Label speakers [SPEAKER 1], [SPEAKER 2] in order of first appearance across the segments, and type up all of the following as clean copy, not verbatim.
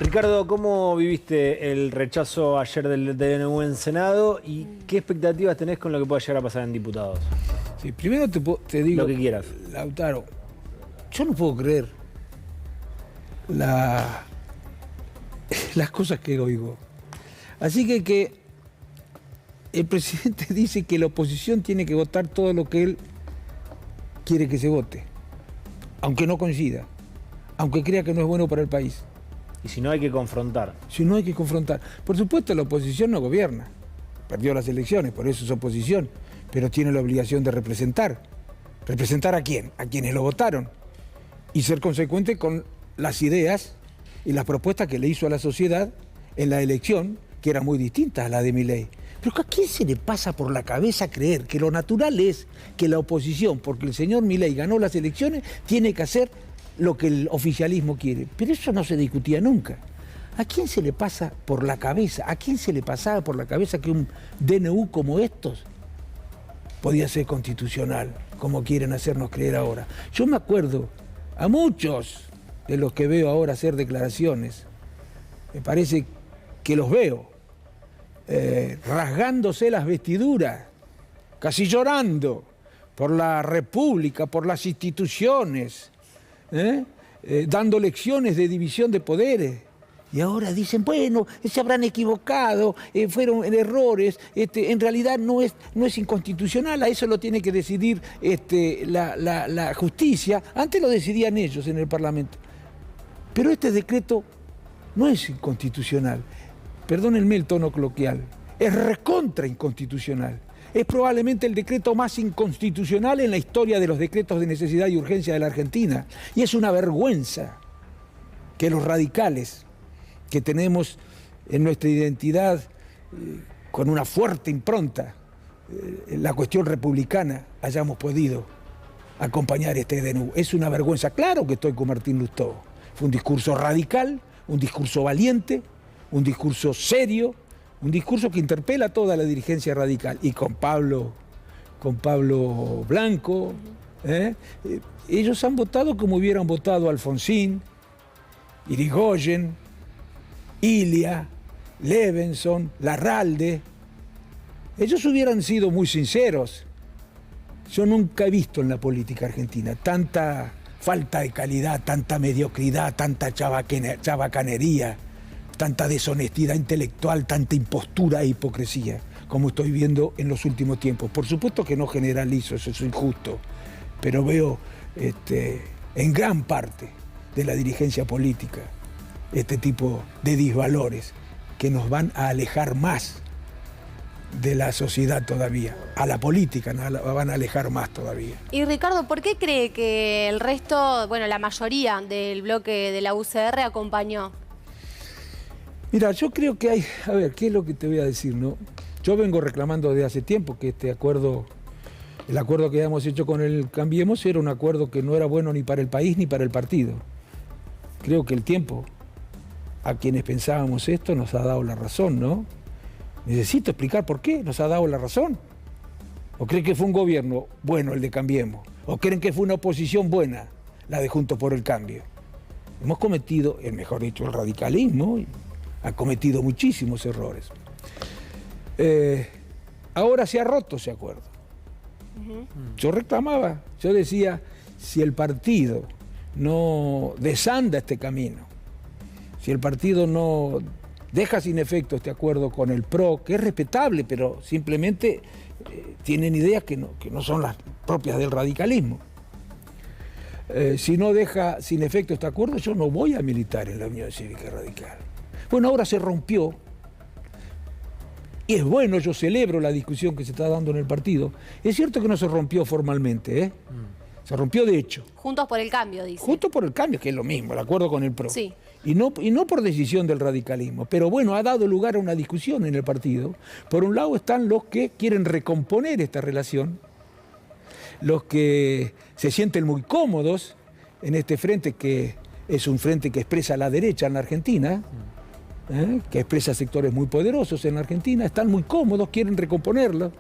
[SPEAKER 1] Ricardo, ¿cómo viviste el rechazo ayer del DNU en Senado y qué expectativas tenés con lo que pueda llegar a pasar en diputados?
[SPEAKER 2] Sí, primero te digo,
[SPEAKER 1] lo que quieras.
[SPEAKER 2] Lautaro, yo no puedo creer las cosas que oigo. Así que el presidente dice que la oposición tiene que votar todo lo que él quiere que se vote, aunque no coincida, aunque crea que no es bueno para el país.
[SPEAKER 1] Y si no, hay que confrontar.
[SPEAKER 2] Si no, hay que confrontar. Por supuesto, la oposición no gobierna. Perdió las elecciones, por eso es oposición. Pero tiene la obligación de representar. ¿Representar a quién? A quienes lo votaron. Y ser consecuente con las ideas y las propuestas que le hizo a la sociedad en la elección, que eran muy distintas a la de Milei. Pero ¿a quién se le pasa por la cabeza creer que lo natural es que la oposición, porque el señor Milei ganó las elecciones, tiene que hacer lo que el oficialismo quiere? Pero eso no se discutía nunca. ¿A quién se le pasa por la cabeza? ¿A quién se le pasaba por la cabeza que un DNU como estos podía ser constitucional, como quieren hacernos creer ahora? Yo me acuerdo a muchos de los que veo ahora hacer declaraciones, me parece que los veo rasgándose las vestiduras, casi llorando por la República, por las instituciones, dando lecciones de división de poderes. Y ahora dicen, bueno, se habrán equivocado, fueron errores, en realidad no es inconstitucional, a eso lo tiene que decidir la justicia. Antes lo decidían ellos en el Parlamento. Pero este decreto no es inconstitucional. Perdónenme el tono coloquial, es recontra inconstitucional. Es probablemente el decreto más inconstitucional en la historia de los decretos de necesidad y urgencia de la Argentina. Y es una vergüenza que los radicales que tenemos en nuestra identidad con una fuerte impronta en la cuestión republicana hayamos podido acompañar este DNU. Es una vergüenza. Claro que estoy con Martín Lustó. Fue un discurso radical, un discurso valiente, un discurso serio, un discurso que interpela a toda la dirigencia radical. Y con Pablo Blanco, ellos han votado como hubieran votado Alfonsín, Irigoyen, Ilia, Levenson, Larralde. Ellos hubieran sido muy sinceros. Yo nunca he visto en la política argentina tanta falta de calidad, tanta mediocridad, tanta chabacanería, tanta deshonestidad intelectual, tanta impostura e hipocresía, como estoy viendo en los últimos tiempos. Por supuesto que no generalizo, eso es injusto, pero veo en gran parte de la dirigencia política este tipo de disvalores que nos van a alejar más de la sociedad todavía. A la política nos van a alejar más todavía.
[SPEAKER 3] Y Ricardo, ¿por qué cree que el resto, bueno, la mayoría del bloque de la UCR acompañó?
[SPEAKER 2] Mira, yo creo que hay... A ver, ¿qué es lo que te voy a decir, no? Yo vengo reclamando desde hace tiempo que el acuerdo que habíamos hecho con el Cambiemos era un acuerdo que no era bueno ni para el país ni para el partido. Creo que el tiempo a quienes pensábamos esto nos ha dado la razón, ¿no? Necesito explicar por qué nos ha dado la razón. ¿O creen que fue un gobierno bueno el de Cambiemos? ¿O creen que fue una oposición buena la de Juntos por el Cambio? Hemos cometido, mejor dicho, el radicalismo ha cometido muchísimos errores. Ahora se ha roto ese acuerdo. Yo reclamaba, yo decía, si el partido no desanda este camino, si el partido no deja sin efecto este acuerdo con el PRO, que es respetable, pero simplemente tienen ideas que no son las propias del radicalismo. Si no deja sin efecto este acuerdo, yo no voy a militar en la Unión Cívica Radical. Bueno, ahora se rompió, y es bueno, yo celebro la discusión que se está dando en el partido. Es cierto que no se rompió formalmente, se rompió de hecho.
[SPEAKER 3] Juntos por el Cambio, dice.
[SPEAKER 2] Juntos por el Cambio, que es lo mismo, el acuerdo con el PRO.
[SPEAKER 3] Sí.
[SPEAKER 2] Y no por decisión del radicalismo. Pero bueno, ha dado lugar a una discusión en el partido. Por un lado están los que quieren recomponer esta relación, los que se sienten muy cómodos en este frente, que es un frente que expresa la derecha en la Argentina, que expresa sectores muy poderosos en la Argentina, están muy cómodos, quieren recomponerlo.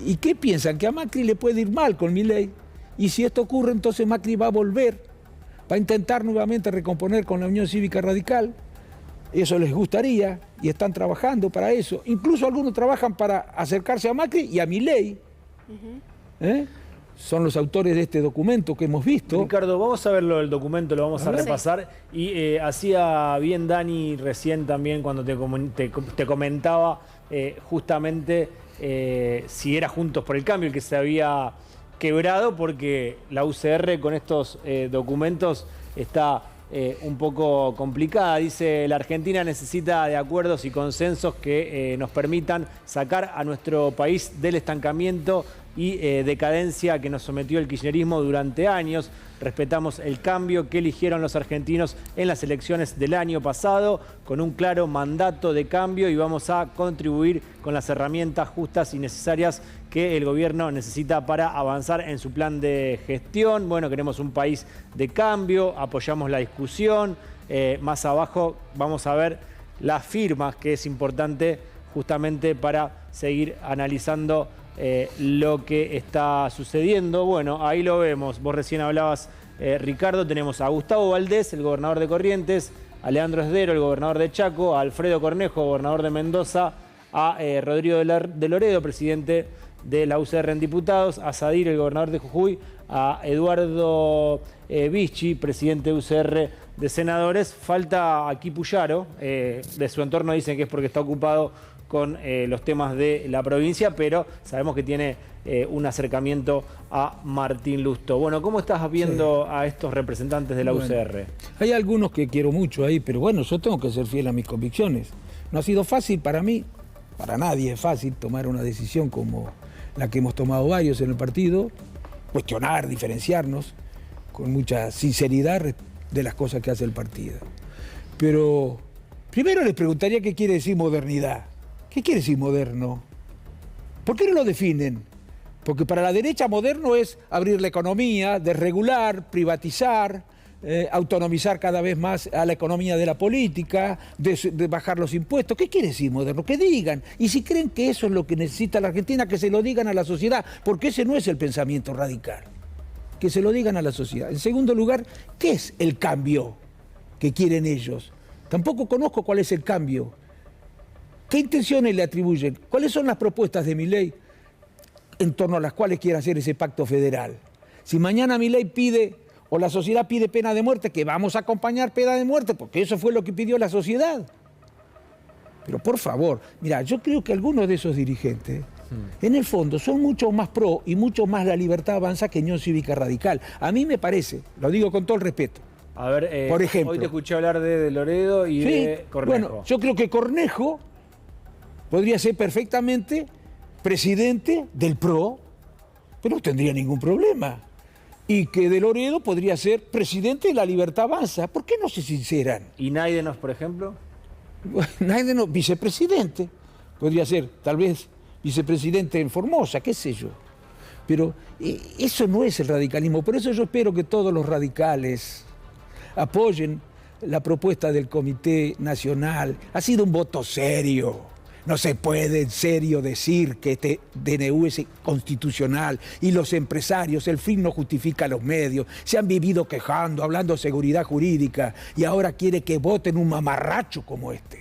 [SPEAKER 2] ¿Y qué piensan? Que a Macri le puede ir mal con Milei. Y si esto ocurre, entonces Macri va a volver, va a intentar nuevamente recomponer con la Unión Cívica Radical, Eso les gustaría y están trabajando para eso. Incluso algunos trabajan para acercarse a Macri y a Milei. ¿Eh? Son los autores de este documento que hemos visto.
[SPEAKER 1] Ricardo, vamos a verlo, el documento, lo vamos a repasar. Y hacía bien Dani recién también cuando te comentaba justamente si era Juntos por el Cambio el que se había quebrado, porque la UCR con estos documentos está un poco complicada. Dice: la Argentina necesita de acuerdos y consensos que nos permitan sacar a nuestro país del estancamiento y decadencia que nos sometió el kirchnerismo durante años. Respetamos el cambio que eligieron los argentinos en las elecciones del año pasado con un claro mandato de cambio, y vamos a contribuir con las herramientas justas y necesarias que el gobierno necesita para avanzar en su plan de gestión. Bueno, queremos un país de cambio, apoyamos la discusión. Más abajo vamos a ver las firmas, que es importante justamente para seguir analizando lo que está sucediendo. Bueno, ahí lo vemos. Vos recién hablabas, Ricardo, tenemos a Gustavo Valdés, el gobernador de Corrientes, a Leandro Esdero, el gobernador de Chaco, a Alfredo Cornejo, gobernador de Mendoza, a Rodrigo de Loredo, presidente de la UCR en diputados, a Sadir, el gobernador de Jujuy, a Eduardo Vichy, presidente de UCR de senadores. Falta aquí Puyaro, de su entorno dicen que es porque está ocupado con los temas de la provincia, pero sabemos que tiene un acercamiento a Martín Lustó. Bueno, ¿cómo estás viendo a estos representantes de la UCR?
[SPEAKER 2] Hay algunos que quiero mucho ahí, pero bueno, yo tengo que ser fiel a mis convicciones. No ha sido fácil para mí, para nadie es fácil tomar una decisión como la que hemos tomado varios en el partido, cuestionar, diferenciarnos con mucha sinceridad de las cosas que hace el partido. Pero primero les preguntaría qué quiere decir modernidad. ¿Qué quiere decir moderno? ¿Por qué no lo definen? Porque para la derecha moderno es abrir la economía, desregular, privatizar, autonomizar cada vez más a la economía de la política, de bajar los impuestos. ¿Qué quiere decir moderno? Que digan. Y si creen que eso es lo que necesita la Argentina, que se lo digan a la sociedad, porque ese no es el pensamiento radical. Que se lo digan a la sociedad. En segundo lugar, ¿qué es el cambio que quieren ellos? Tampoco conozco cuál es el cambio. ¿Qué intenciones le atribuyen? ¿Cuáles son las propuestas de Milei en torno a las cuales quiere hacer ese pacto federal? Si mañana Milei pide, o la sociedad pide pena de muerte, que vamos a acompañar pena de muerte, porque eso fue lo que pidió la sociedad. Pero por favor, mira, yo creo que algunos de esos dirigentes, en el fondo, son mucho más pro y mucho más la libertad avanza que Unión Cívica Radical. A mí me parece, lo digo con todo el respeto.
[SPEAKER 1] A ver,
[SPEAKER 2] por ejemplo,
[SPEAKER 1] hoy te escuché hablar de Loredo y de Cornejo.
[SPEAKER 2] Bueno, yo creo que Cornejo podría ser perfectamente presidente del PRO, pero no tendría ningún problema. Y que de Loredo podría ser presidente de la Libertad Avanza. ¿Por qué no se sinceran?
[SPEAKER 1] ¿Y Naidenos, por ejemplo?
[SPEAKER 2] Naidenos, vicepresidente. Podría ser, tal vez, vicepresidente en Formosa, qué sé yo. Pero eso no es el radicalismo. Por eso yo espero que todos los radicales apoyen la propuesta del Comité Nacional. Ha sido un voto serio. No se puede en serio decir que este DNU es constitucional y los empresarios, el fin no justifica los medios, se han vivido quejando, hablando de seguridad jurídica y ahora quiere que voten un mamarracho como este.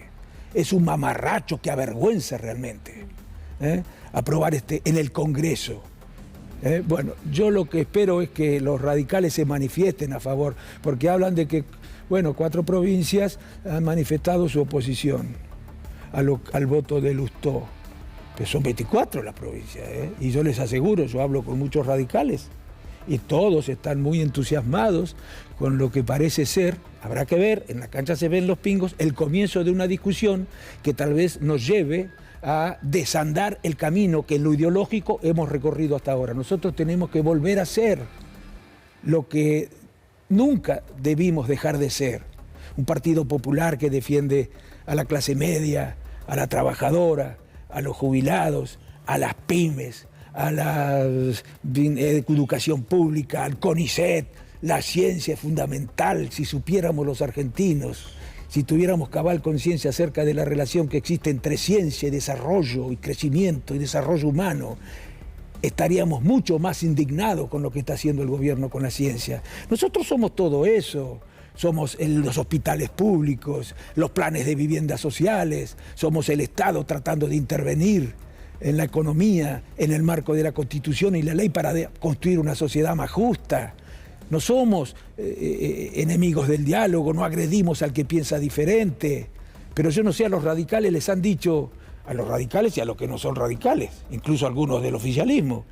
[SPEAKER 2] Es un mamarracho que avergüenza realmente aprobar en el Congreso. Bueno, yo lo que espero es que los radicales se manifiesten a favor, porque hablan de que, bueno, 4 provincias han manifestado su oposición al voto de Lustó. Pero son 24 las provincias, y yo les aseguro, yo hablo con muchos radicales, y todos están muy entusiasmados con lo que parece ser, habrá que ver, en la cancha se ven los pingos, el comienzo de una discusión que tal vez nos lleve a desandar el camino que en lo ideológico hemos recorrido hasta ahora. Nosotros tenemos que volver a ser lo que nunca debimos dejar de ser. Un partido popular que defiende a la clase media, a la trabajadora, a los jubilados, a las pymes, a la educación pública, al CONICET. La ciencia es fundamental. Si supiéramos los argentinos, si tuviéramos cabal conciencia acerca de la relación que existe entre ciencia y desarrollo, y crecimiento y desarrollo humano, estaríamos mucho más indignados con lo que está haciendo el gobierno con la ciencia. Nosotros somos todo eso. somos los hospitales públicos, los planes de viviendas sociales, somos el Estado tratando de intervenir en la economía, en el marco de la Constitución y la ley para construir una sociedad más justa. No somos enemigos del diálogo, no agredimos al que piensa diferente. Pero yo no sé, a los radicales les han dicho, a los radicales y a los que no son radicales, incluso algunos del oficialismo,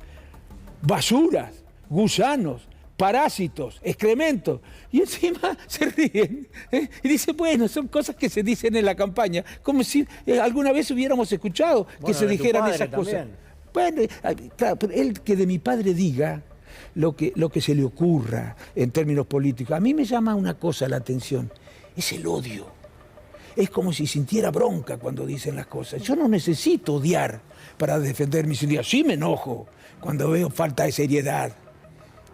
[SPEAKER 2] basuras, gusanos, parásitos, excrementos, y encima se ríen, y dicen, bueno, son cosas que se dicen en la campaña, como si alguna vez hubiéramos escuchado que se dijeran esas cosas. Bueno, claro, pero él que de mi padre diga lo que se le ocurra en términos políticos. A mí me llama una cosa la atención, es el odio. Es como si sintiera bronca cuando dicen las cosas. Yo no necesito odiar para defender mis ideas. Sí me enojo cuando veo falta de seriedad.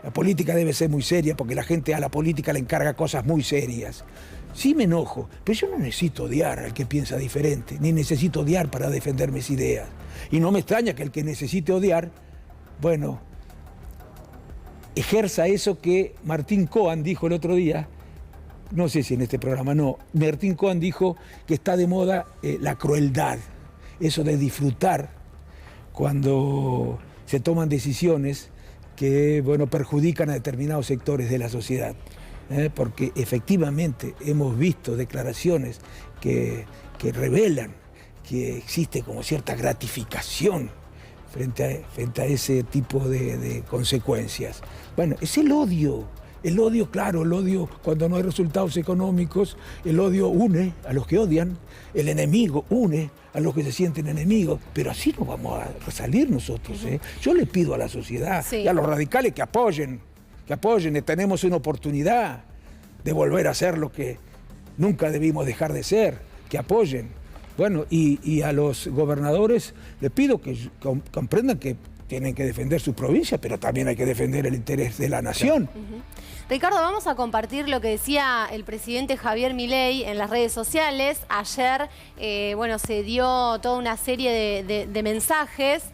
[SPEAKER 2] La política debe ser muy seria porque la gente a la política le encarga cosas muy serias. Sí me enojo, pero yo no necesito odiar al que piensa diferente, ni necesito odiar para defender mis ideas. Y no me extraña que el que necesite odiar, bueno, ejerza eso que Martín Cohen dijo el otro día, no sé si en este programa, no, Martín Cohen dijo que está de moda la crueldad, eso de disfrutar cuando se toman decisiones que, bueno, perjudican a determinados sectores de la sociedad. Porque efectivamente hemos visto declaraciones que revelan que existe como cierta gratificación frente a ese tipo de consecuencias. Bueno, es el odio, claro, el odio cuando no hay resultados económicos, el odio une a los que odian, el enemigo une a los que se sienten enemigos, pero así no vamos a salir nosotros. Yo le pido a la sociedad y a los radicales que apoyen, tenemos una oportunidad de volver a ser lo que nunca debimos dejar de ser, que apoyen. Bueno, y a los gobernadores les pido que comprendan que tienen que defender su provincia, pero también hay que defender el interés de la nación.
[SPEAKER 3] Ricardo, vamos a compartir lo que decía el presidente Javier Milei en las redes sociales. Ayer, bueno, se dio toda una serie de mensajes.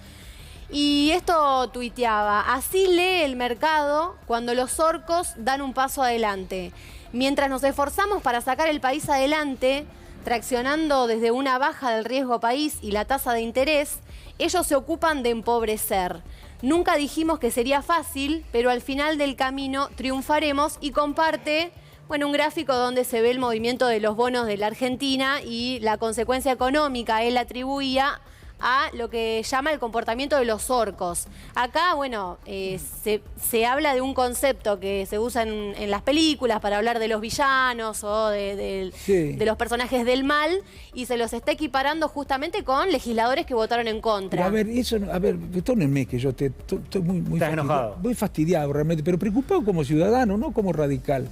[SPEAKER 3] Y esto tuiteaba: así lee el mercado cuando los orcos dan un paso adelante. Mientras nos esforzamos para sacar el país adelante, traccionando desde una baja del riesgo país y la tasa de interés, ellos se ocupan de empobrecer. Nunca dijimos que sería fácil, pero al final del camino triunfaremos. Y comparte, bueno, un gráfico donde se ve el movimiento de los bonos de la Argentina y la consecuencia económica él atribuía a lo que llama el comportamiento de los orcos. Acá, bueno, se habla de un concepto que se usa en las películas para hablar de los villanos o de los personajes del mal, y se los está equiparando justamente con legisladores que votaron en contra.
[SPEAKER 2] Pero a ver, perdónenme que yo estoy muy
[SPEAKER 1] enojado.
[SPEAKER 2] Muy fastidiado realmente, pero preocupado como ciudadano, no como radical.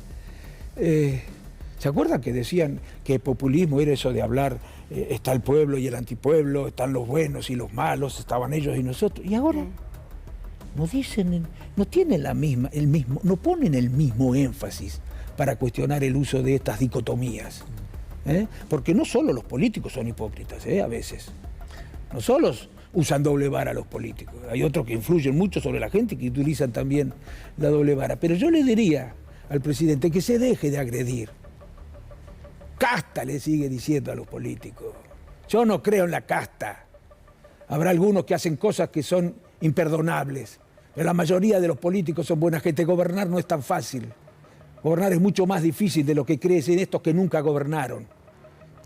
[SPEAKER 2] ¿Se acuerdan que decían que populismo era eso de hablar, está el pueblo y el antipueblo, están los buenos y los malos, estaban ellos y nosotros? Y ahora no dicen, no tienen no ponen el mismo énfasis para cuestionar el uso de estas dicotomías. Porque no solo los políticos son hipócritas, a veces. No solo usan doble vara los políticos, hay otros que influyen mucho sobre la gente que utilizan también la doble vara. Pero yo le diría al presidente que se deje de agredir. Casta le sigue diciendo a los políticos. Yo no creo en la casta. Habrá algunos que hacen cosas que son imperdonables, pero la mayoría de los políticos son buena gente. Gobernar no es tan fácil. Gobernar es mucho más difícil de lo que creen estos que nunca gobernaron,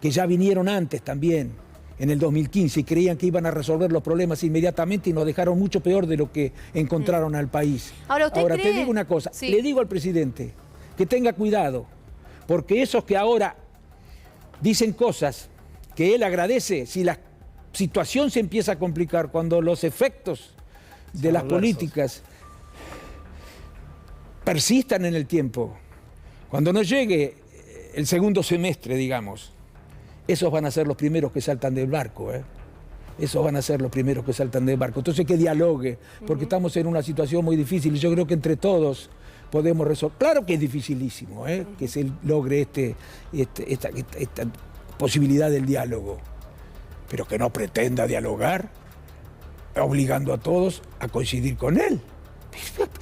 [SPEAKER 2] que ya vinieron antes también, en el 2015, y creían que iban a resolver los problemas inmediatamente y nos dejaron mucho peor de lo que encontraron al país. Ahora te digo una cosa, le digo al presidente que tenga cuidado, porque esos que ahora dicen cosas que él agradece, si la situación se empieza a complicar, cuando los efectos de las políticas persistan en el tiempo, cuando no llegue el segundo semestre, digamos, esos van a ser los primeros que saltan del barco, Esos van a ser los primeros que saltan del barco. Entonces que dialogue, porque estamos en una situación muy difícil y yo creo que entre todos podemos resolver. Claro que es dificilísimo, que se logre esta posibilidad del diálogo, pero que no pretenda dialogar obligando a todos a coincidir con él.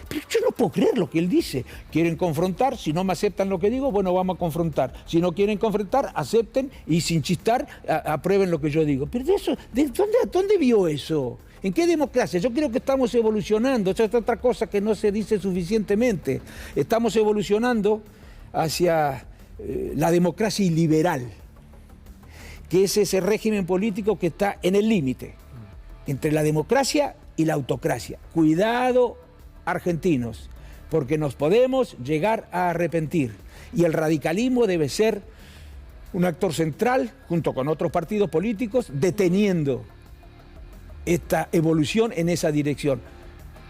[SPEAKER 2] Pero yo no puedo creer lo que él dice. Quieren confrontar, si no me aceptan lo que digo, bueno, vamos a confrontar. Si no quieren confrontar, acepten y sin chistar aprueben lo que yo digo. Pero ¿dónde vio eso? ¿En qué democracia? Yo creo que estamos evolucionando. Esa es otra cosa que no se dice suficientemente. Estamos evolucionando hacia la democracia iliberal, que es ese régimen político que está en el límite entre la democracia y la autocracia. Cuidado, argentinos, porque nos podemos llegar a arrepentir. Y el radicalismo debe ser un actor central, junto con otros partidos políticos, deteniendo esta evolución en esa dirección.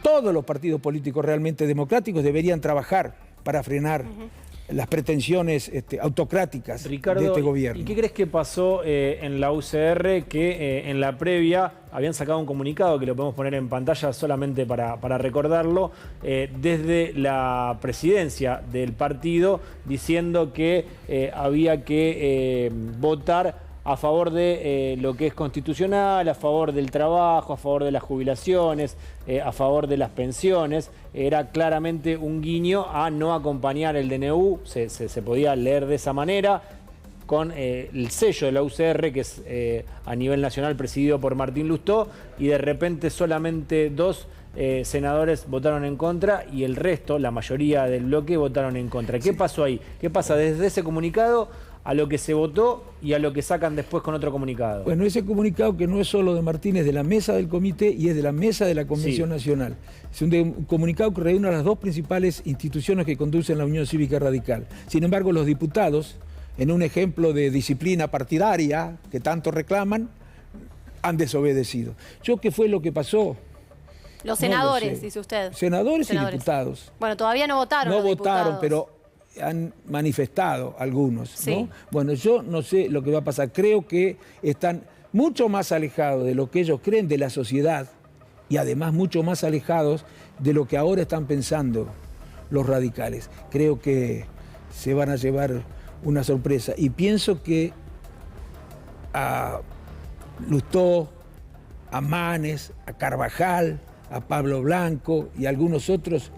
[SPEAKER 2] Todos los partidos políticos realmente democráticos deberían trabajar para frenar las pretensiones autocráticas,
[SPEAKER 1] Ricardo,
[SPEAKER 2] de este gobierno.
[SPEAKER 1] ¿Y qué crees que pasó en la UCR que en la previa habían sacado un comunicado, que lo podemos poner en pantalla solamente para recordarlo, desde la presidencia del partido, diciendo que había que votar a favor de lo que es constitucional, a favor del trabajo, a favor de las jubilaciones, a favor de las pensiones? Era claramente un guiño a no acompañar el DNU, se podía leer de esa manera, con el sello de la UCR, que es a nivel nacional presidido por Martín Lustó, y de repente solamente 2 senadores votaron en contra y el resto, la mayoría del bloque, votaron en contra. ¿Qué pasó ahí? ¿Qué pasa desde ese comunicado a lo que se votó y a lo que sacan después con otro comunicado?
[SPEAKER 2] Bueno, ese comunicado, que no es solo de Martín, es de la mesa del comité y es de la mesa de la Convención Nacional. Es un comunicado que reúne a las 2 principales instituciones que conducen la Unión Cívica Radical. Sin embargo, los diputados, en un ejemplo de disciplina partidaria que tanto reclaman, han desobedecido. ¿Qué fue lo que pasó?
[SPEAKER 3] Los senadores, dice usted.
[SPEAKER 2] Senadores y diputados.
[SPEAKER 3] Bueno, todavía no votaron.
[SPEAKER 2] No votaron, pero han manifestado algunos, ¿no? Bueno, yo no sé lo que va a pasar. Creo que están mucho más alejados de lo que ellos creen de la sociedad y además mucho más alejados de lo que ahora están pensando los radicales. Creo que se van a llevar una sorpresa y pienso que a Lustó, a Manes, a Carvajal, a Pablo Blanco y a algunos otros,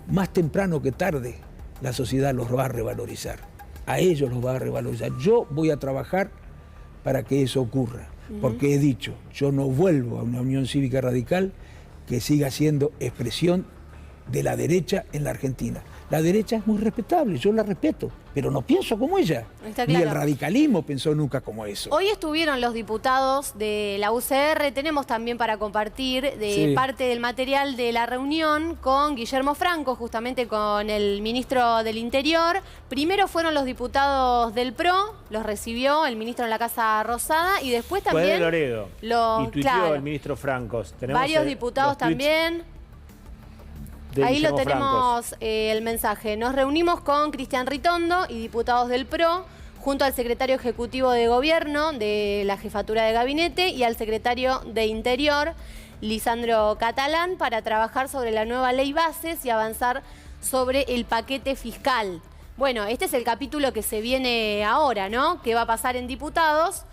[SPEAKER 2] más temprano que tarde, la sociedad los va a revalorizar. A ellos los va a revalorizar. Yo voy a trabajar para que eso ocurra, porque he dicho, yo no vuelvo a una Unión Cívica Radical que siga siendo expresión de la derecha en la Argentina. La derecha es muy respetable, yo la respeto, pero no pienso como ella.
[SPEAKER 3] Está
[SPEAKER 2] Ni
[SPEAKER 3] claro.
[SPEAKER 2] el radicalismo pensó nunca como eso.
[SPEAKER 3] Hoy estuvieron los diputados de la UCR, tenemos también para compartir parte del material de la reunión con Guillermo Franco, justamente con el ministro del Interior. Primero fueron los diputados del PRO, los recibió el ministro en la Casa Rosada, y después también...
[SPEAKER 1] Fue de Loredo, y tuiteó el ministro Francos. Tenemos
[SPEAKER 3] varios diputados también. Ahí lo tenemos el mensaje. Nos reunimos con Cristian Ritondo y diputados del PRO, junto al secretario ejecutivo de Gobierno de la Jefatura de Gabinete y al secretario de Interior, Lisandro Catalán, para trabajar sobre la nueva ley bases y avanzar sobre el paquete fiscal. Bueno, este es el capítulo que se viene ahora, ¿no? ¿Qué va a pasar en diputados?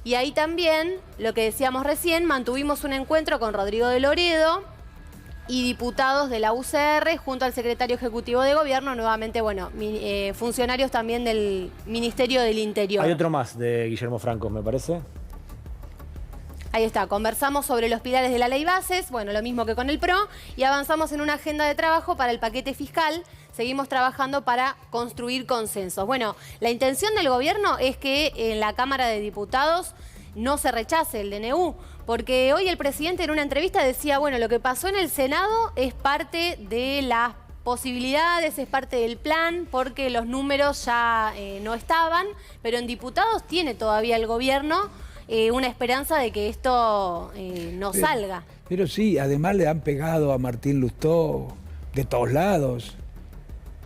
[SPEAKER 3] Y ahí también, lo que decíamos recién, mantuvimos un encuentro con Rodrigo de Loredo y diputados de la UCR junto al secretario ejecutivo de Gobierno, nuevamente, bueno, funcionarios también del Ministerio del Interior.
[SPEAKER 1] Hay otro más de Guillermo Franco, me parece.
[SPEAKER 3] Ahí está, conversamos sobre los pilares de la ley bases, bueno, lo mismo que con el PRO, y avanzamos en una agenda de trabajo para el paquete fiscal. Seguimos trabajando para construir consensos. Bueno, la intención del gobierno es que en la Cámara de Diputados no se rechace el DNU, porque hoy el presidente en una entrevista decía, bueno, lo que pasó en el Senado es parte de las posibilidades, es parte del plan, porque los números ya no estaban, pero en diputados tiene todavía el gobierno una esperanza de que esto no salga.
[SPEAKER 2] Pero sí, además le han pegado a Martín Lustó de todos lados.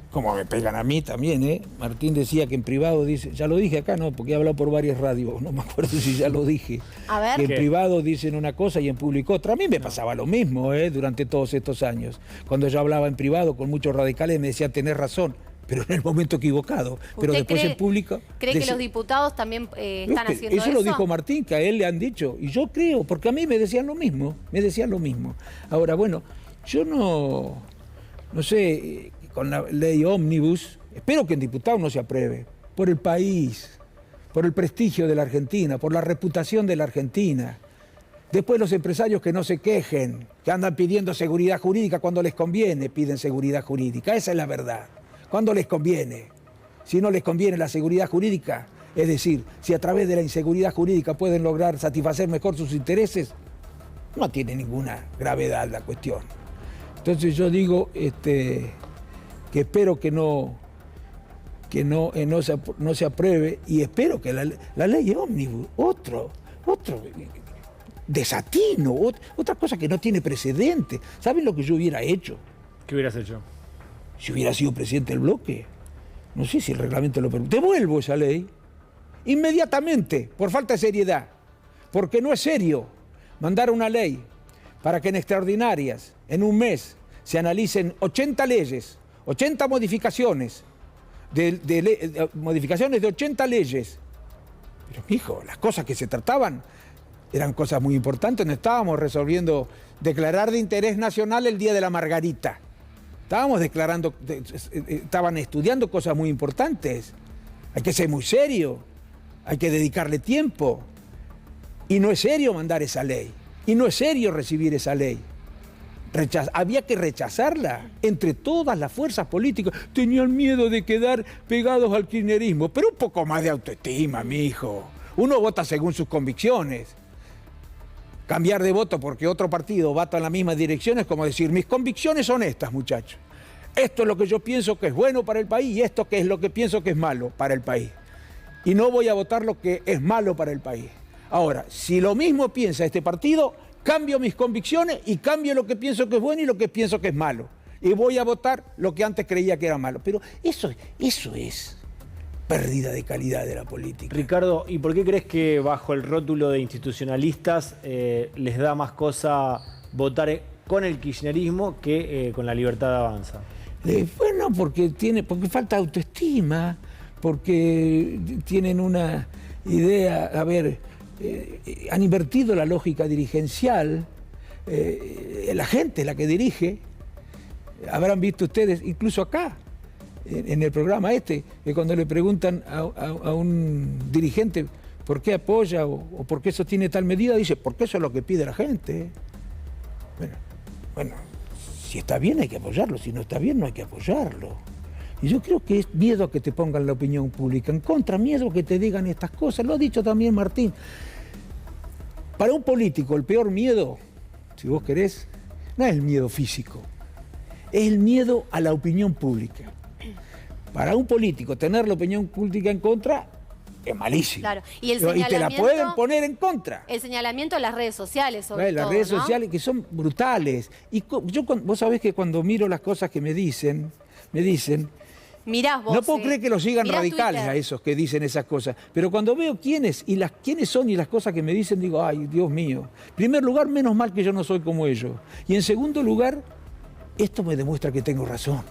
[SPEAKER 2] Como me pegan a mí también, ¿eh? Martín decía que en privado dice, ya lo dije acá, no, porque he hablado por varias radios, no me acuerdo si ya lo dije.
[SPEAKER 3] A ver.
[SPEAKER 2] Que en privado dicen una cosa y en público otra. A mí me pasaba lo mismo, durante todos estos años. Cuando yo hablaba en privado con muchos radicales me decían, tenés razón, pero en el momento equivocado. Pero después en público...
[SPEAKER 3] ¿Cree que los diputados también están haciendo eso?
[SPEAKER 2] Eso lo dijo Martín, que a él le han dicho. Y yo creo, porque a mí me decían lo mismo, Ahora, bueno, yo no no sé, con la ley ómnibus, espero que en diputados no se apruebe, por el país, por el prestigio de la Argentina, por la reputación de la Argentina. Después los empresarios que no se quejen, que andan pidiendo seguridad jurídica cuando les conviene, piden seguridad jurídica, esa es la verdad, cuando les conviene. Si no les conviene la seguridad jurídica, es decir, si a través de la inseguridad jurídica pueden lograr satisfacer mejor sus intereses, no tiene ninguna gravedad la cuestión. Entonces yo digo que espero que no se apruebe, y espero que la ley ómnibus, otro desatino, otra cosa que no tiene precedente. ¿Saben lo que yo hubiera hecho?
[SPEAKER 1] ¿Qué hubieras hecho?
[SPEAKER 2] Si hubiera sido presidente del bloque. No sé si el reglamento lo permite. Devuelvo esa ley inmediatamente, por falta de seriedad. Porque no es serio mandar una ley para que en extraordinarias, en un mes, se analicen 80 leyes, 80 modificaciones, modificaciones de 80 leyes. Pero, hijo, las cosas que se trataban eran cosas muy importantes. No estábamos resolviendo declarar de interés nacional el Día de la Margarita. Estaban estudiando cosas muy importantes. Hay que ser muy serio, hay que dedicarle tiempo. Y no es serio mandar esa ley, y no es serio recibir esa ley. Había que rechazarla entre todas las fuerzas políticas. Tenían miedo de quedar pegados al kirchnerismo, pero un poco más de autoestima, mijo. Uno vota según sus convicciones. Cambiar de voto porque otro partido vota en la misma dirección es como decir, mis convicciones son estas, muchachos. Esto es lo que yo pienso que es bueno para el país y esto que es lo que pienso que es malo para el país. Y no voy a votar lo que es malo para el país. Ahora, si lo mismo piensa este partido, cambio mis convicciones y cambio lo que pienso que es bueno y lo que pienso que es malo. Y voy a votar lo que antes creía que era malo. Pero eso es pérdida de calidad de la política.
[SPEAKER 1] Ricardo, ¿y por qué crees que bajo el rótulo de institucionalistas les da más cosa votar con el kirchnerismo que con la Libertad Avanza?
[SPEAKER 2] Bueno, porque falta autoestima, porque tienen una idea, han invertido la lógica dirigencial, la gente es la que dirige. Habrán visto ustedes, incluso acá, en el programa que cuando le preguntan a un dirigente por qué apoya o por qué sostiene tal medida, dice, porque eso es lo que pide la gente. Bueno, si está bien hay que apoyarlo, si no está bien no hay que apoyarlo. Y yo creo que es miedo a que te pongan la opinión pública en contra, miedo a que te digan estas cosas, lo ha dicho también Martín. Para un político el peor miedo, si vos querés, no es el miedo físico, es el miedo a la opinión pública. Para un político tener la opinión pública en contra es malísimo.
[SPEAKER 3] Claro. Y te
[SPEAKER 2] la pueden poner en contra.
[SPEAKER 3] El señalamiento en las redes sociales, sobre todo,
[SPEAKER 2] las redes sociales que son brutales. Y vos sabés que cuando miro las cosas que me dicen,
[SPEAKER 3] mirás vos,
[SPEAKER 2] no puedo creer que los sigan
[SPEAKER 3] mirás
[SPEAKER 2] radicales
[SPEAKER 3] Twitter.
[SPEAKER 2] a esos que dicen esas cosas. Pero cuando veo quiénes son y las cosas que me dicen, digo, ay, Dios mío. En primer lugar, menos mal que yo no soy como ellos. Y en segundo lugar, esto me demuestra que tengo razón.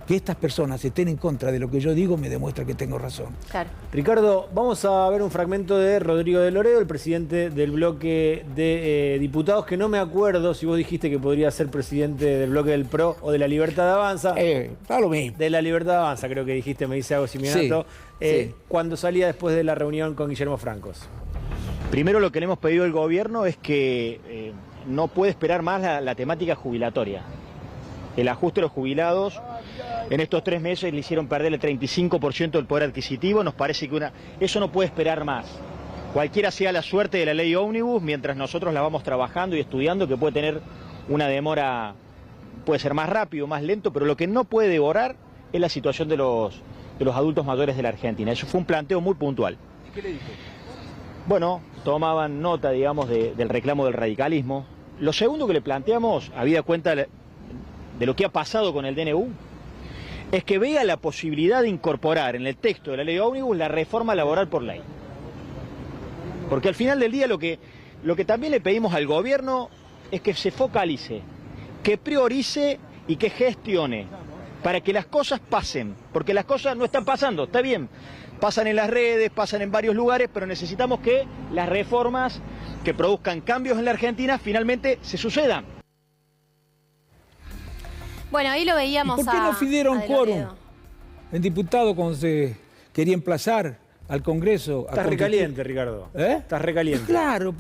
[SPEAKER 2] Que estas personas estén en contra de lo que yo digo me demuestra que tengo razón.
[SPEAKER 3] Claro.
[SPEAKER 1] Ricardo, vamos a ver un fragmento de Rodrigo de Loredo, el presidente del bloque de diputados, que no me acuerdo si vos dijiste que podría ser presidente del bloque del PRO o de la Libertad Avanza.
[SPEAKER 2] Está lo mismo.
[SPEAKER 1] De la Libertad Avanza, creo que dijiste, me dice algo Simianato,
[SPEAKER 2] sí.
[SPEAKER 1] Cuando salía después de la reunión con Guillermo Francos.
[SPEAKER 4] Primero, lo que le hemos pedido al gobierno es que no puede esperar más la temática jubilatoria. El ajuste de los jubilados en estos 3 meses le hicieron perder el 35% del poder adquisitivo. Nos parece que eso no puede esperar más. Cualquiera sea la suerte de la ley ómnibus, mientras nosotros la vamos trabajando y estudiando, que puede tener una demora, puede ser más rápido, más lento, pero lo que no puede devorar es la situación de los adultos mayores de la Argentina. Eso fue un planteo muy puntual.
[SPEAKER 5] ¿Y qué le dijo?
[SPEAKER 4] Bueno, tomaban nota, digamos, del reclamo del radicalismo. Lo segundo que le planteamos, habida cuenta de lo que ha pasado con el DNU, es que vea la posibilidad de incorporar en el texto de la ley ómnibus la reforma laboral por ley. Porque al final del día lo que también le pedimos al gobierno es que se focalice, que priorice y que gestione para que las cosas pasen, porque las cosas no están pasando, está bien, pasan en las redes, pasan en varios lugares, pero necesitamos que las reformas que produzcan cambios en la Argentina finalmente se sucedan.
[SPEAKER 3] Bueno, ahí lo veíamos.
[SPEAKER 2] ¿Y por qué no pidieron quórum en diputado cuando se quería emplazar al Congreso?
[SPEAKER 1] Estás recaliente, Ricardo. Estás recaliente.
[SPEAKER 2] Claro,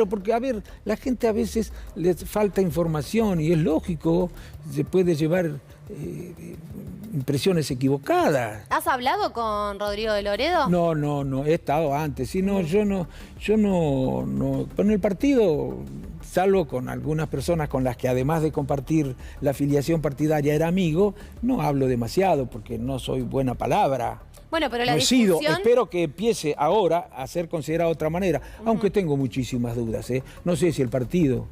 [SPEAKER 2] porque, a ver, la gente a veces les falta información y es lógico, se puede llevar impresiones equivocadas.
[SPEAKER 3] ¿Has hablado con Rodrigo de Loredo?
[SPEAKER 2] No, he estado antes. Sí, no, yo no, con el partido, salvo con algunas personas con las que además de compartir la afiliación partidaria era amigo, no hablo demasiado porque no soy buena palabra.
[SPEAKER 3] Bueno, pero la
[SPEAKER 2] discusión... Espero que empiece ahora a ser considerado de otra manera, aunque tengo muchísimas dudas. No sé si el partido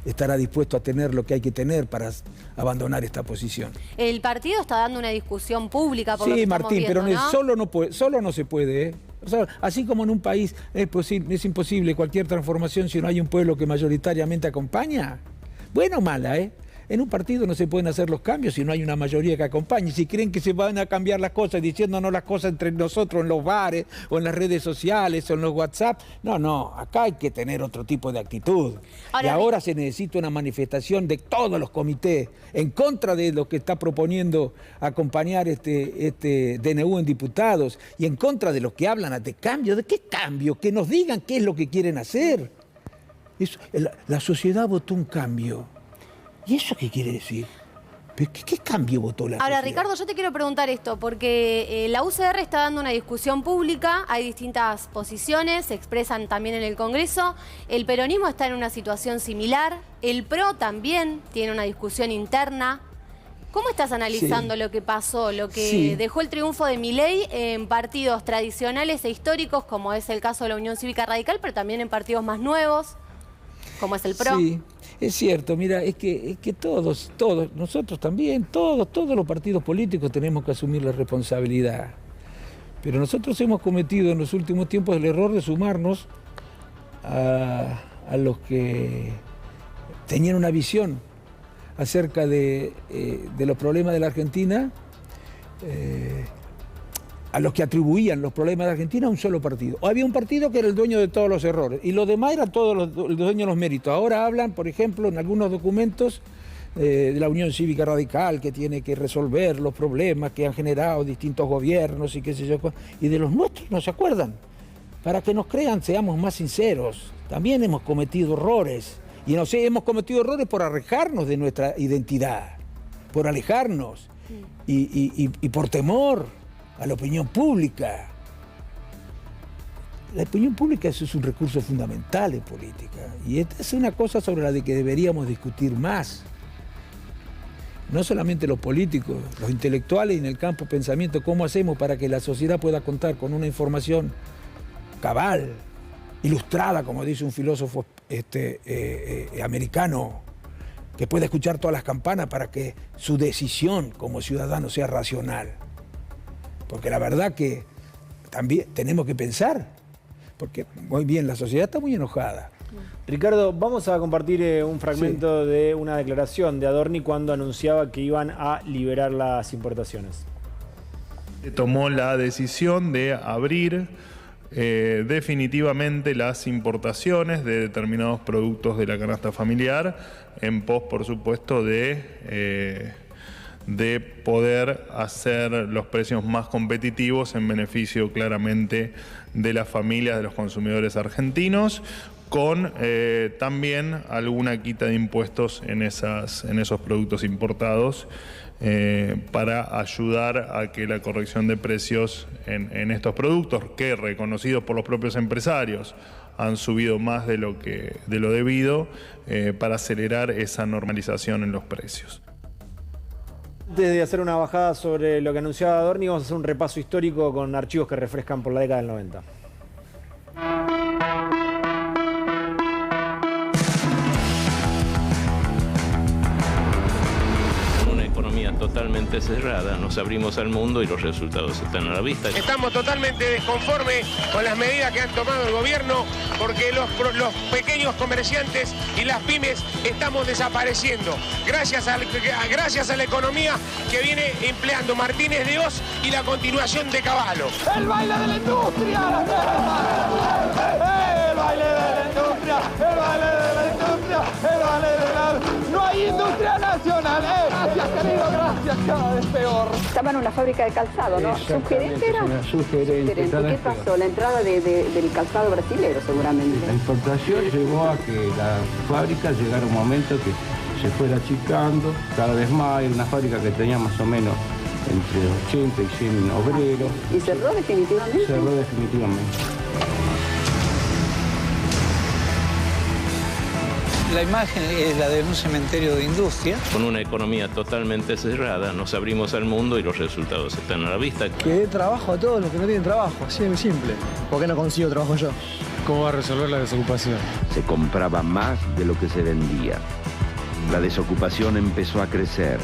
[SPEAKER 2] estará dispuesto a tener lo que hay que tener para abandonar esta posición.
[SPEAKER 3] El partido está dando una discusión pública por lo que estamos
[SPEAKER 2] Martín,
[SPEAKER 3] viendo,
[SPEAKER 2] pero
[SPEAKER 3] ¿no?
[SPEAKER 2] solo no se puede. O sea, así como en un país es imposible cualquier transformación si no hay un pueblo que mayoritariamente acompaña. Buena o mala, En un partido no se pueden hacer los cambios si no hay una mayoría que acompañe. Si creen que se van a cambiar las cosas diciéndonos las cosas entre nosotros en los bares o en las redes sociales o en los WhatsApp, no, acá hay que tener otro tipo de actitud. Ahora se necesita una manifestación de todos los comités en contra de lo que está proponiendo acompañar este DNU en diputados y en contra de los que hablan de cambio. ¿De qué cambio? Que nos digan qué es lo que quieren hacer. La sociedad votó un cambio. ¿Y eso qué quiere decir? ¿Qué cambio votó la sociedad?
[SPEAKER 3] Ahora, Ricardo, yo te quiero preguntar esto, porque la UCR está dando una discusión pública, hay distintas posiciones, se expresan también en el Congreso, el peronismo está en una situación similar, el PRO también tiene una discusión interna. ¿Cómo estás analizando lo que pasó, lo que dejó el triunfo de Milei en partidos tradicionales e históricos, como es el caso de la Unión Cívica Radical, pero también en partidos más nuevos, como es el PRO?
[SPEAKER 2] Sí. Es cierto, mira, es que todos, nosotros también, todos los partidos políticos tenemos que asumir la responsabilidad. Pero nosotros hemos cometido en los últimos tiempos el error de sumarnos a los que tenían una visión acerca de los problemas de la Argentina, a los que atribuían los problemas de Argentina a un solo partido. O había un partido que era el dueño de todos los errores y los demás eran todos los dueños de los méritos. Ahora hablan, por ejemplo, en algunos documentos de la Unión Cívica Radical que tiene que resolver los problemas que han generado distintos gobiernos y qué sé yo. Y de los nuestros no se acuerdan. Para que nos crean, seamos más sinceros. También hemos cometido errores. Y no sé, hemos cometido errores por alejarnos de nuestra identidad. Por alejarnos. Y por temor a la opinión pública. La opinión pública es un recurso fundamental en política y esta es una cosa sobre la que deberíamos discutir más. No solamente los políticos, los intelectuales y en el campo pensamiento, cómo hacemos para que la sociedad pueda contar con una información cabal, ilustrada, como dice un filósofo americano, que pueda escuchar todas las campanas para que su decisión como ciudadano sea racional. Porque la verdad que también tenemos que pensar, porque muy bien, la sociedad está muy enojada.
[SPEAKER 1] Ricardo, vamos a compartir un fragmento de una declaración de Adorni cuando anunciaba que iban a liberar las importaciones.
[SPEAKER 5] Tomó la decisión de abrir definitivamente las importaciones de determinados productos de la canasta familiar en pos, por supuesto, de poder hacer los precios más competitivos en beneficio claramente de las familias, de los consumidores argentinos, con también alguna quita de impuestos en esos productos importados para ayudar a que la corrección de precios en estos productos, que reconocidos por los propios empresarios han subido más de lo debido, para acelerar esa normalización en los precios.
[SPEAKER 1] Antes de hacer una bajada sobre lo que anunciaba Adorni, vamos a hacer un repaso histórico con archivos que refrescan por la década del 90.
[SPEAKER 6] Totalmente cerrada, nos abrimos al mundo y los resultados están a la vista.
[SPEAKER 7] Estamos totalmente desconformes con las medidas que han tomado el gobierno porque los pequeños comerciantes y las pymes estamos desapareciendo gracias a la economía que viene empleando Martínez de Oz y la continuación de Cavallo.
[SPEAKER 8] ¡El baile de la industria! ¡El baile de la industria! ¡El baile de la industria! ¡El baile de la... ¡No hay industria! Nacional. Gracias, querido, gracias. Cada vez peor.
[SPEAKER 9] Estaba en una fábrica de calzado, ¿no? ¿Sugerente era?
[SPEAKER 2] Sugerente.
[SPEAKER 9] ¿Qué pasó? La entrada del calzado brasilero, seguramente.
[SPEAKER 10] La importación llevó a que la fábrica llegara un momento que se fuera achicando cada vez más. Era una fábrica que tenía más o menos entre 80 y 100 obreros.
[SPEAKER 9] ¿Y cerró definitivamente?
[SPEAKER 10] Cerró definitivamente.
[SPEAKER 11] La imagen es la de un cementerio de industria.
[SPEAKER 6] Con una economía totalmente cerrada, nos abrimos al mundo y los resultados están a la vista.
[SPEAKER 12] Que dé trabajo a todos los que no tienen trabajo, así de simple. ¿Por qué no consigo trabajo yo?
[SPEAKER 13] ¿Cómo va a resolver la desocupación?
[SPEAKER 14] Se compraba más de lo que se vendía. La desocupación empezó a crecer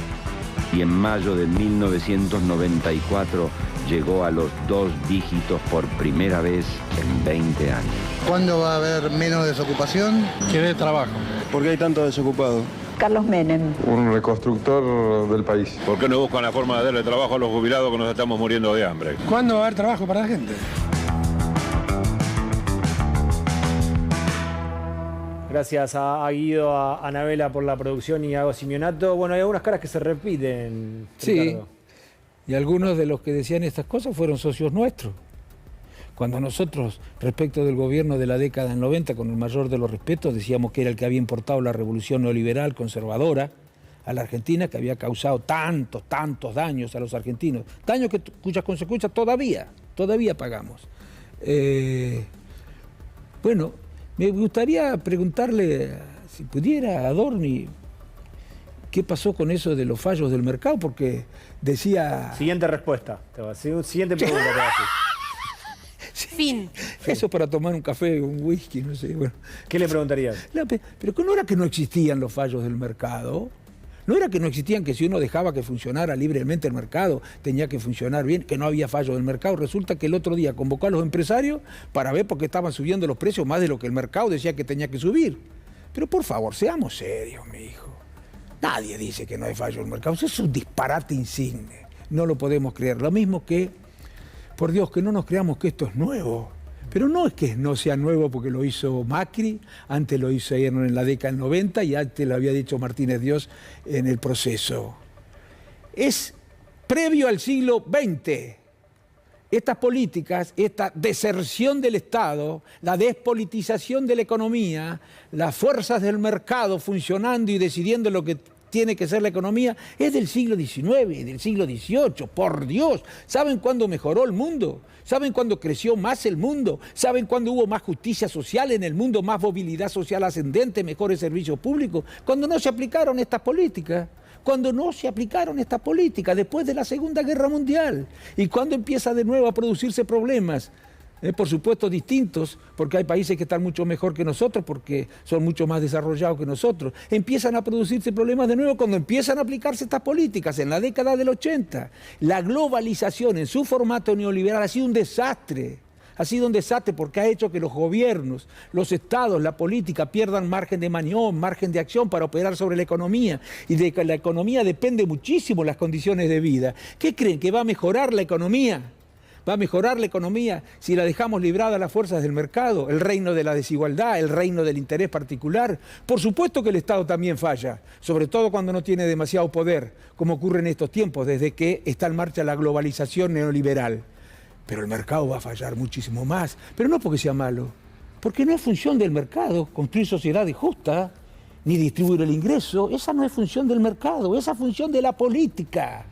[SPEAKER 14] y en mayo de 1994 llegó a los 2 dígitos por primera vez en 20 años.
[SPEAKER 15] ¿Cuándo va a haber menos desocupación?
[SPEAKER 13] Que dé trabajo.
[SPEAKER 16] ¿Por qué hay tanto desocupado?
[SPEAKER 9] Carlos Menem.
[SPEAKER 16] Un reconstructor del país.
[SPEAKER 17] ¿Por qué no buscan la forma de darle trabajo a los jubilados que nos estamos muriendo de hambre?
[SPEAKER 13] ¿Cuándo va a haber trabajo para la gente?
[SPEAKER 1] Gracias a Guido, a Anabela por la producción y a Simeonato. Bueno, hay algunas caras que se repiten, Ricardo.
[SPEAKER 2] Sí, y algunos de los que decían estas cosas fueron socios nuestros. Cuando nosotros, respecto del gobierno de la década del 90, con el mayor de los respetos, decíamos que era el que había importado la revolución neoliberal conservadora a la Argentina, que había causado tantos daños a los argentinos, daños cuyas consecuencias todavía pagamos. Bueno, me gustaría preguntarle, si pudiera, a Adorni, ¿qué pasó con eso de los fallos del mercado? Porque decía...
[SPEAKER 1] Siguiente respuesta. Siguiente pregunta te va a hacer.
[SPEAKER 3] Fin.
[SPEAKER 2] Eso para tomar un café, un whisky, no sé. Bueno.
[SPEAKER 1] ¿Qué le preguntarías?
[SPEAKER 2] Pero no era que no existían los fallos del mercado. No era que no existían, que si uno dejaba que funcionara libremente el mercado, tenía que funcionar bien, que no había fallos del mercado. Resulta que el otro día convocó a los empresarios para ver por qué estaban subiendo los precios más de lo que el mercado decía que tenía que subir. Pero por favor, seamos serios, mi hijo. Nadie dice que no hay fallo del mercado. Eso es un disparate insigne. No lo podemos creer. Lo mismo que, por Dios, que no nos creamos que esto es nuevo. Pero no es que no sea nuevo porque lo hizo Macri, antes lo hizo ayer en la década del 90 y antes lo había dicho Martínez Dios en el proceso. Es previo al siglo XX. Estas políticas, esta deserción del Estado, la despolitización de la economía, las fuerzas del mercado funcionando y decidiendo lo que tiene que ser la economía, es del siglo XIX, del siglo XVIII, por Dios. ¿Saben cuándo mejoró el mundo? ¿Saben cuándo creció más el mundo? ¿Saben cuándo hubo más justicia social en el mundo, más movilidad social ascendente, mejores servicios públicos? Cuando no se aplicaron estas políticas. Cuando no se aplicaron estas políticas, después de la Segunda Guerra Mundial. Y cuando empieza de nuevo a producirse problemas, por supuesto distintos, porque hay países que están mucho mejor que nosotros, porque son mucho más desarrollados que nosotros. Empiezan a producirse problemas de nuevo cuando empiezan a aplicarse estas políticas en la década del 80. La globalización en su formato neoliberal ha sido un desastre. Ha sido un desastre porque ha hecho que los gobiernos, los estados, la política pierdan margen de maniobra, margen de acción para operar sobre la economía. Y de que la economía depende muchísimo de las condiciones de vida. ¿Qué creen? ¿Que va a mejorar la economía? ¿Va a mejorar la economía si la dejamos librada a las fuerzas del mercado, el reino de la desigualdad, el reino del interés particular? Por supuesto que el Estado también falla, sobre todo cuando no tiene demasiado poder, como ocurre en estos tiempos, desde que está en marcha la globalización neoliberal. Pero el mercado va a fallar muchísimo más, pero no porque sea malo, porque no es función del mercado construir sociedades justas, ni distribuir el ingreso. Esa no es función del mercado, esa es función de la política.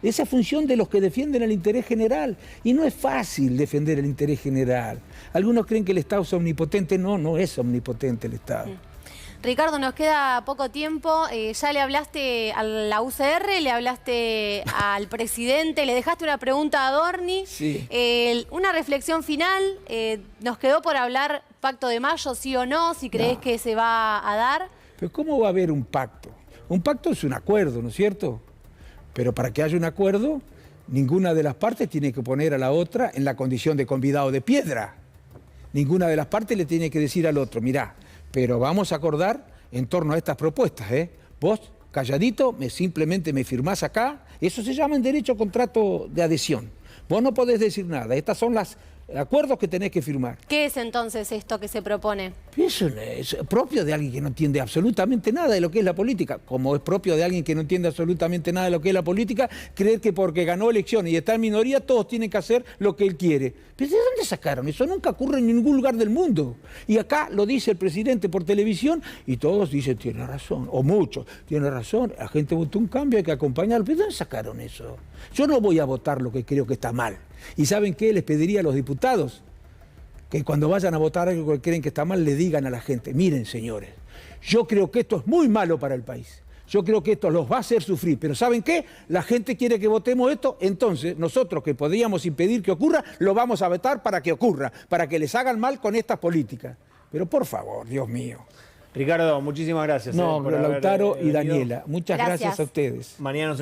[SPEAKER 2] Esa es función de los que defienden el interés general. Y no es fácil defender el interés general. Algunos creen que el Estado es omnipotente. No, no es omnipotente el Estado.
[SPEAKER 3] Ricardo, nos queda poco tiempo. Ya le hablaste a la UCR, le hablaste al presidente, le dejaste una pregunta a Adorni.
[SPEAKER 2] Sí.
[SPEAKER 3] Una reflexión final. Nos quedó por hablar pacto de mayo, sí o no, si crees que se va a dar.
[SPEAKER 2] Pero ¿cómo va a haber un pacto? Un pacto es un acuerdo, ¿no es cierto? Pero para que haya un acuerdo, ninguna de las partes tiene que poner a la otra en la condición de convidado de piedra. Ninguna de las partes le tiene que decir al otro, mirá, pero vamos a acordar en torno a estas propuestas, ¿eh? Vos, calladito, simplemente me firmás acá. Eso se llama en derecho contrato de adhesión. Vos no podés decir nada. Estas son las acuerdos que tenés que firmar.
[SPEAKER 3] ¿Qué es entonces esto que se propone?
[SPEAKER 2] Eso es propio de alguien que no entiende absolutamente nada de lo que es la política, como es propio de alguien que no entiende absolutamente nada de lo que es la política, creer que porque ganó elecciones y está en minoría todos tienen que hacer lo que él quiere. ¿Pero de dónde sacaron? Eso nunca ocurre en ningún lugar del mundo. Y acá lo dice el presidente por televisión y todos dicen, tiene razón, o muchos, tiene razón, la gente votó un cambio, hay que acompañarlo. ¿Pero de dónde sacaron eso? Yo no voy a votar lo que creo que está mal. ¿Y saben qué? Les pediría a los diputados que cuando vayan a votar algo que creen que está mal, le digan a la gente, miren señores, yo creo que esto es muy malo para el país. Yo creo que esto los va a hacer sufrir, pero ¿saben qué? La gente quiere que votemos esto, entonces nosotros que podríamos impedir que ocurra, lo vamos a vetar para que ocurra, para que les hagan mal con estas políticas. Pero por favor, Dios mío.
[SPEAKER 1] Ricardo, muchísimas gracias.
[SPEAKER 2] No, Lautaro y Daniela, muchas gracias a ustedes.
[SPEAKER 1] Mañana nos